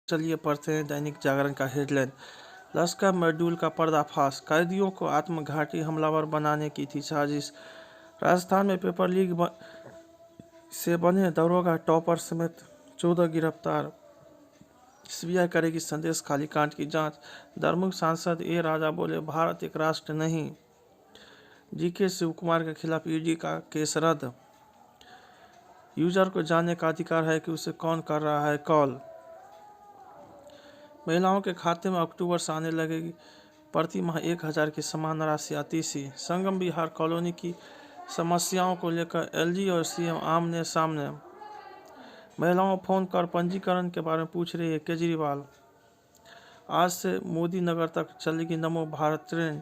चलिए पढ़ते हैं दैनिक जागरण का हेडलाइन। लश्कर मॉड्यूल का पर्दाफाश, कैदियों को आत्मघाती हमलावर बनाने की थी साजिश। राजस्थान में पेपर लीक से बने दरोगा टॉपर समेत 14 गिरफ्तार। सीबीआई करेगी संदेश खाली कांड की जांच। धर्मयुक्त सांसद ए राजा बोले, भारत एक राष्ट्र नहीं। जीके शिव कुमार के खिलाफ ईडी का केस रद्द। यूजर को जानने का अधिकार है कि उसे कौन कर रहा है कॉल। महिलाओं के खाते में अक्टूबर से आने लगेगी प्रति माह 1000 की समान राशि आतिशी। संगम बिहार कॉलोनी की समस्याओं को लेकर एलजी और सीएम आमने सामने। महिलाओं फोन कर पंजीकरण के बारे में पूछ रही है केजरीवाल। आज से मोदी नगर तक चलेगी नमो भारत ट्रेन।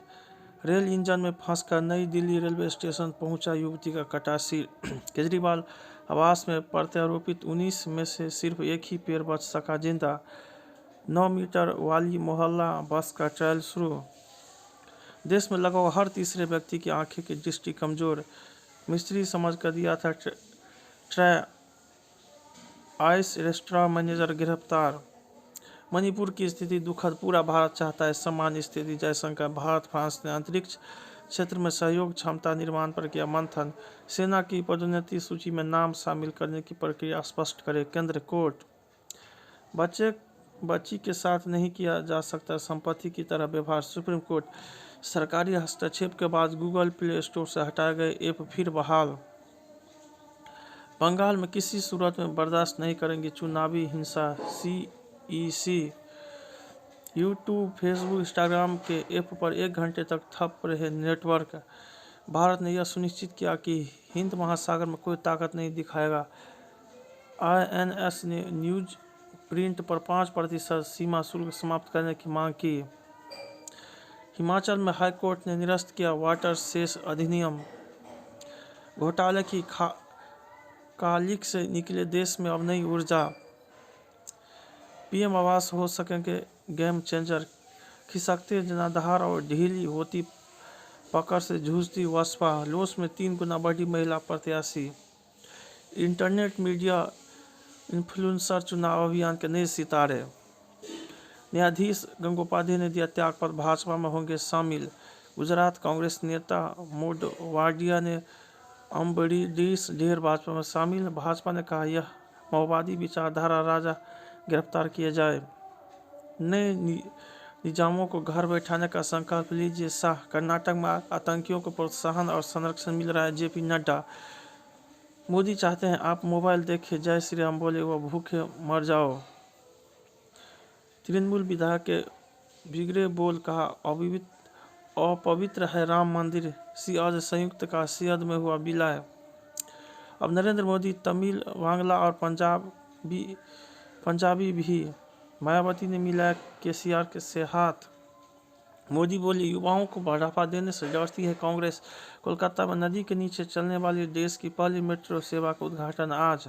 रेल इंजन में फंसकर नई दिल्ली रेलवे स्टेशन पहुंचा युवती का कटा सिर। केजरीवाल आवास में प्रत्यारोपित 19 में से सिर्फ एक ही पैर बच सका जिंदा। 9 मीटर वाली मोहल्ला बस का ट्रायल शुरू। देश में लगभग हर तीसरे व्यक्ति की आंखें की दृष्टि कमजोर। मिस्त्री समझ कर दिया था ट्राई आइस रेस्टोरेंट मैनेजर गिरफ्तार। मणिपुर की स्थिति दुखद, पूरा भारत चाहता है समान स्थिति। जयशंकर। भारत फ्रांस ने अंतरिक्ष क्षेत्र में सहयोग क्षमता निर्माण पर किया मंथन। सेना की पदोन्नति सूची में नाम शामिल करने की प्रक्रिया स्पष्ट करे केंद्र कोर्ट। बच्ची के साथ नहीं किया जा सकता संपत्ति की तरह व्यवहार, सुप्रीम कोर्ट। सरकारी हस्तक्षेप के बाद गूगल प्ले स्टोर से हटाए गए ऐप फिर बहाल। बंगाल में किसी सूरत में बर्दाश्त नहीं करेंगे चुनावी हिंसा, सीईसी। यूट्यूब, फेसबुक, इंस्टाग्राम के ऐप पर 1 घंटे तक ठप रहे नेटवर्क। भारत ने यह सुनिश्चित किया कि हिंद महासागर में कोई ताकत नहीं दिखाएगा। आईएनएस ने न्यूज प्रिंट पर 5% सीमा शुल्क समाप्त करने की मांग की। हिमाचल में हाईकोर्ट ने निरस्त किया वाटर सेस अधिनियम। घोटाले की कालिक से निकले देश में अब नई ऊर्जा। पीएम आवास हो सकेंगे गेम चेंजर। खिसकते जनाधार और ढीली होती पकड़ से जूझती बसपा। लोस में 3 गुना बढ़ी महिला प्रत्याशी। इंटरनेट मीडिया इन्फ्लुएंसर चुनाव अभियान के नए सितारे। न्यायाधीश गंगोपाध्याय ने दिया त्यागपत्र, भाजपा में होंगे शामिल। गुजरात कांग्रेस नेता मोडवाडिया ने अम्बरीश ढेर भाजपा में शामिल। भाजपा ने कहा यह माओवादी विचारधारा राजा गिरफ्तार किए जाए। नए निजामों को घर बैठाने का संकल्प लीजिए शाह। कर्नाटक में आतंकियों को प्रोत्साहन और संरक्षण मिल रहा है, जेपी नड्डा। मोदी चाहते हैं आप मोबाइल देखें, जय श्री राम बोले वो भूखे मर जाओ। तृणमूल विधायक के बिगड़े बोल, कहा अपवित्र है राम मंदिर। सियाज संयुक्त का सियद में हुआ विलय। अब नरेंद्र मोदी तमिल, बांग्ला और पंजाबी भी। मायावती ने मिलाया केसीआर से हाथ। मोदी बोले युवाओं को बढ़ावा देने से डरती है कांग्रेस। कोलकाता में नदी के नीचे चलने वाली देश की पहली मेट्रो सेवा का उद्घाटन आज।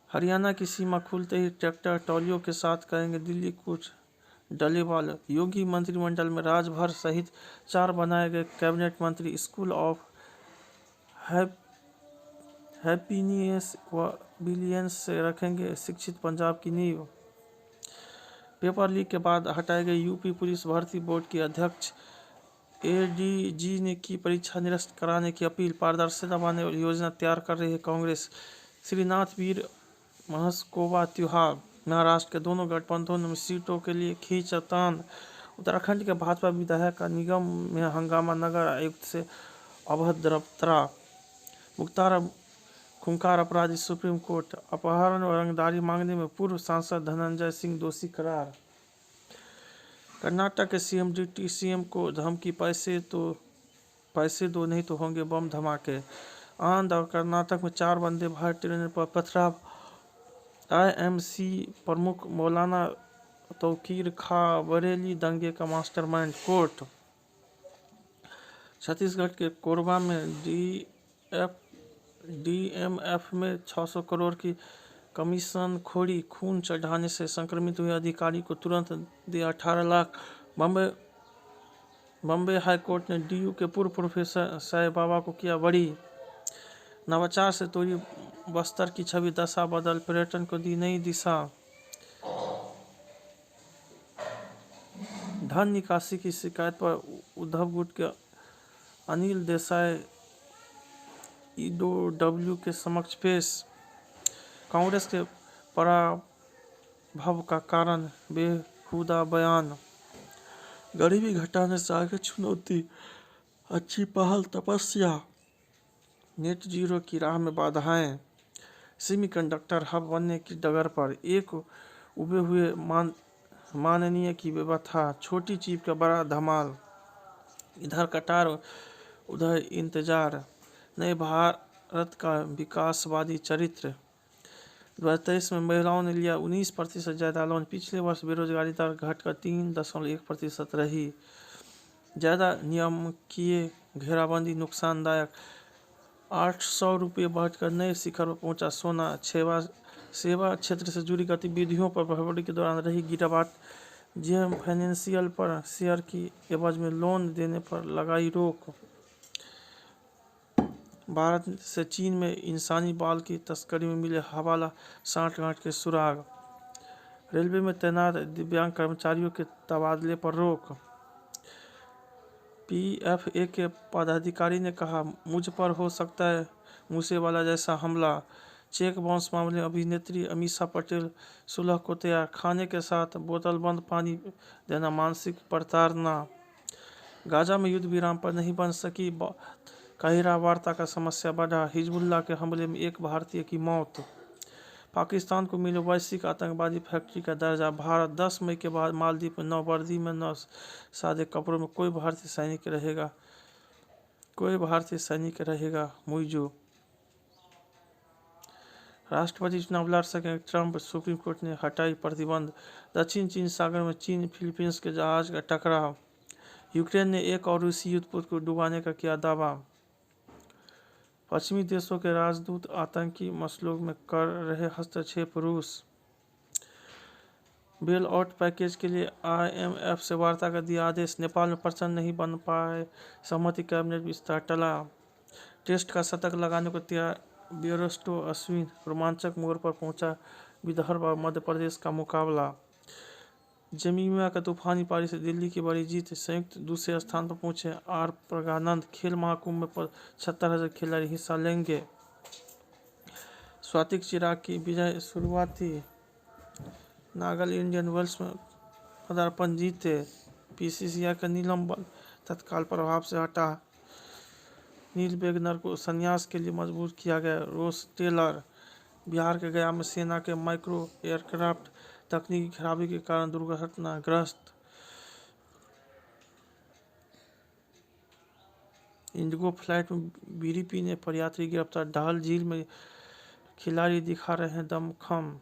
हरियाणा की सीमा खुलते ही ट्रैक्टर ट्रॉलियों के साथ करेंगे दिल्ली कुछ डलेवाल। योगी मंत्रिमंडल में राजभर सहित 4 बनाए गए कैबिनेट मंत्री। स्कूल ऑफ हैप्पीनेस व बिलियंस से रखेंगे शिक्षित पंजाब की नींव। पेपर लीक के बाद हटाए गए यूपी पुलिस भर्ती बोर्ड की अध्यक्ष। एडीजी ने की परीक्षा निरस्त कराने की अपील। पारदर्शिता बनाने वाली योजना तैयार कर रही है कांग्रेस। श्रीनाथ वीर महस्कोबा त्योहार। महाराष्ट्र के दोनों गठबंधनों में सीटों के लिए खींचतान। उत्तराखंड के भाजपा विधायक का निगम में हंगामा, नगर आयुक्त से अभद्रता। मुख्तार खूंखार अपराधी, सुप्रीम कोर्ट। अपहरण और रंगदारी मांगने में पूर्व सांसद धनंजय सिंह दोषी करार। कर्नाटक के सीएम डिप्टी सीएम को धमकी, पैसे दो नहीं तो होंगे बम धमाके। आंध्र और कर्नाटक में 4 वंदे भारत ट्रेनों पर पथराव। आईएमसी प्रमुख मौलाना तौकीर खा बरेली दंगे का मास्टरमाइंड। कोर्ट। छत्तीसगढ़ के कोरबा में डीएमएफ में 600 करोड़ की कमीशन खोरी। खून चढ़ाने से संक्रमित हुए अधिकारी को तुरंत दिया 18 लाख। बम्बे हाईकोर्ट ने डीयू के पूर्व प्रोफेसर साईं बाबा को किया बड़ी। नवाचार से तोड़ी बस्तर की छवि, दशा बदल, पर्यटन को दी नई दिशा। धन निकासी की शिकायत पर उद्धव गुट के अनिल देसाई ईओडब्ल्यू के समक्ष पेश। कांग्रेस के पराभव का कारण बेहुदा बयान। गरीबी घटाने से आगे चुनौती, अच्छी पहल तपस्या। नेट जीरो की राह में बाधाएं। सेमीकंडक्टर हब बनने की डगर पर एक उबे हुए माननीय की व्यवस्था। छोटी चीज का बड़ा धमाल। इधर कटार उधर इंतजार। नए भारत का विकासवादी चरित्र। 2023 में महिलाओं ने लिया 19% ज्यादा लोन। पिछले वर्ष बेरोजगारी दर घटकर 3.1% रही। ज्यादा नियामकीय घेराबंदी नुकसानदायक। 800 रुपये बढ़कर नए शिखर पर पहुंचा सोना। सेवा क्षेत्र से जुड़ी गतिविधियों पर फरवरी के दौरान रही गिरावट। जेएम फाइनेंशियल पर शेयर की एवज में लोन देने पर लगाई रोक। भारत से चीन में इंसानी बाल की तस्करी में मिले हवाला सांठगांठ के सुराग। रेलवे में तैनात दिव्यांग कर्मचारियों के तबादले पर रोक। पीएफए के पदाधिकारी ने कहा, मुझ पर हो सकता है मूसेवाला जैसा हमला। चेक बाउंस मामले में अभिनेत्री अमीषा पटेल सुलह को तैयार। खाने के साथ बोतलबंद पानी देना मानसिक प्रताड़ना। गाजा में युद्ध विराम पर नहीं बन सकी काहिरा वार्ता का समस्या बढ़ा। हिजबुल्लाह के हमले में एक भारतीय की मौत। पाकिस्तान को मिले वैश्विक आतंकवादी फैक्ट्री का दर्जा। भारत 10 मई के बाद मालदीव में 9 वर्दी में 9 सादे कपड़ों में कोई भारतीय सैनिक रहेगा मुइजो। राष्ट्रपति चुनाव लड़ सकेंगे ट्रंप, सुप्रीम कोर्ट ने हटाई प्रतिबंध। दक्षिण चीन सागर में चीन फिलीपींस के जहाज का टकराव। यूक्रेन ने एक और रूसी युद्धपोत को डुबाने का किया दावा। पश्चिमी देशों के राजदूत आतंकी मसलों में कर रहे हस्तक्षेप। रूस बेल आउट पैकेज के लिए आईएमएफ से वार्ता का दिया आदेश। नेपाल में प्रचंड नहीं बन पाए सहमति, कैबिनेट विस्तार टला। टेस्ट का शतक लगाने को तैयार बेयरस्टो अश्विन। रोमांचक मोड़ पर पहुंचा विदर्भ और मध्य प्रदेश का मुकाबला। जमीमा का तूफानी पारी से दिल्ली की बड़ी जीत। संयुक्त दूसरे स्थान पर पहुंचे आर प्रज्ञानंद। खेल महाकुंभ में 75,000 खिलाड़ी हिस्सा लेंगे। स्वातिक चिराग की विजय शुरुआती नागल इंडियन वेल्स में पदार्पण जीते। पीसीसीआई का निलंबन तत्काल प्रभाव से हटा। नील वेगनर को संन्यास के लिए मजबूर किया गया। रोस टेलर। बिहार के गया में सेना के माइक्रो एयरक्राफ्ट तकनीकी खराबी के कारण दुर्घटनाग्रस्त। इंडिगो फ्लाइट में बीड़ी पीने पर यात्री गिरफ्तार। डहल झील में खिलाड़ी दिखा रहे हैं दमखम।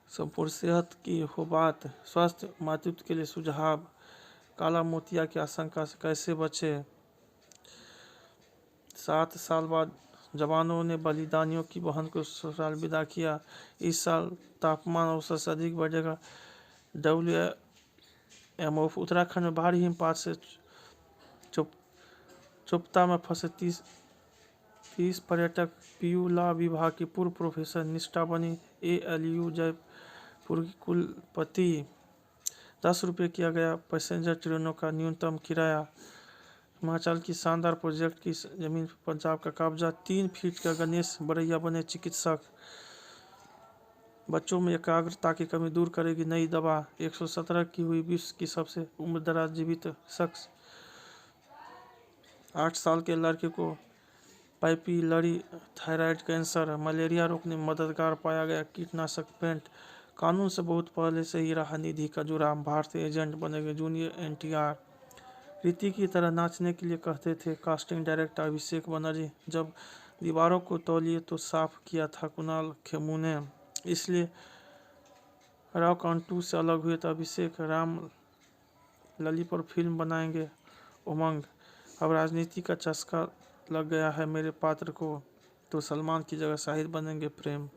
संपूर्ण सेहत की हो बात। स्वस्थ मातृत्व के लिए सुझाव। काला मोतिया की आशंका से कैसे बचे। 7 साल बाद जवानों ने बलिदानियों की बहन को ससुराल विदा किया। इस साल तापमान औसत से अधिक बढ़ेगा। WMO। उत्तराखंड में भारी हिमपात से चुप्ता में फंसे 30 पर्यटक। पीयू लॉ विभाग की पूर्व प्रोफेसर निष्ठा बनी ALU जयपुर की कुलपति। 10 रुपये किया गया पैसेंजर ट्रेनों का न्यूनतम किराया। हिमाचल की शानदार प्रोजेक्ट की जमीन पर पंजाब का कब्जा। 3 फीट का गणेश बरैया बने चिकित्सक। बच्चों में एकाग्रता की कमी दूर करेगी नई दवा। 117 की हुई विश्व की सबसे उम्रदराज जीवित शख्स। 8 साल के लड़के को पाइपिलरी थायराइड कैंसर। मलेरिया रोकने में मददगार पाया गया कीटनाशक पेंट। कानून से बहुत पहले से ही रहा निधि का जुराम। भारतीय एजेंट बनेंगे जूनियर NTR। रीति की तरह नाचने के लिए कहते थे कास्टिंग डायरेक्टर अभिषेक बनर्जी। जब दीवारों को तौलिए तो साफ किया था कुणाल खेमू ने। इसलिए रॉक ऑन 2 से अलग हुए तो अभिषेक राम लली पर फिल्म बनाएंगे उमंग। अब राजनीति का चस्का लग गया है मेरे पात्र को, तो सलमान की जगह शाहिद बनेंगे प्रेम।